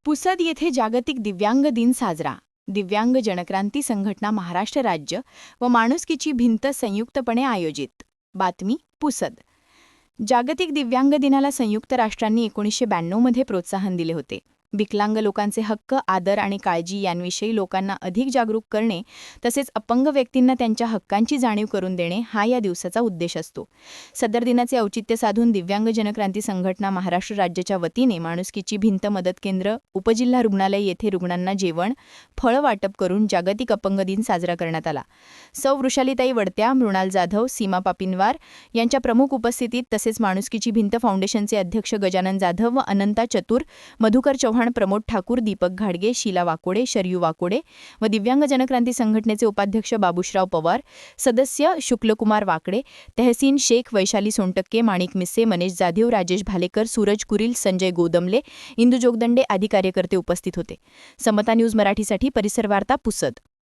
पुसद येथे जागतिक दिव्यांग दिन साजरा. दिव्यांग जनक्रांती संघटना महाराष्ट्र राज्य व माणुसकीची भिंत संयुक्तपणे आयोजित. बातमी पुसद. जागतिक दिव्यांग दिनाला संयुक्त राष्ट्रांनी 1992 मध्ये प्रोत्साहन दिले होते. विकलांग लोकांचे हक्क, आदर आणि काळजी यांविषयी लोकांना अधिक जागरूक करणे तसेच अपंग व्यक्तींना त्यांच्या हक्कांची जाणीव करून देणे हा या दिवसाचा उद्देश असतो. सदर दिनाचे औचित्य साधून दिव्यांग जनक्रांती संघटना महाराष्ट्र राज्याच्या वतीने माणुसकीची भिंत मदत केंद्र, उपजिल्हा रुग्णालय येथे रुग्णांना जेवण, फळं वाटप करून जागतिक अपंग दिन साजरा करण्यात आला. सौ वृषालीताई वडत्या, मृणाल जाधव, सीमा पापिनवार यांच्या प्रमुख उपस्थितीत तसेच माणुसकीची भिंत फाउंडेशनचे अध्यक्ष गजानन जाधव व अनंता चतुर, मधुकर चव्हाण, प्रमोद ठाकूर, दीपक घाडगे, शीला वाकोडे, शरयू वाकोडे व दिव्यांग जनक्रांती संघटनेचे उपाध्यक्ष बाबूशराव पवार, सदस्य शुक्लकुमार वाकडे, तहसीन शेख, वैशाली सोनटक्के, माणिक मिस्से, मनीष जाधव, राजेश भालेकर, सूरज कुरिल, संजय गोदमले, इंदू जोगदंडे आदी कार्यकर्ते उपस्थित होते. समता न्यूज मराठीसाठी परिसर वार्ता पुसद.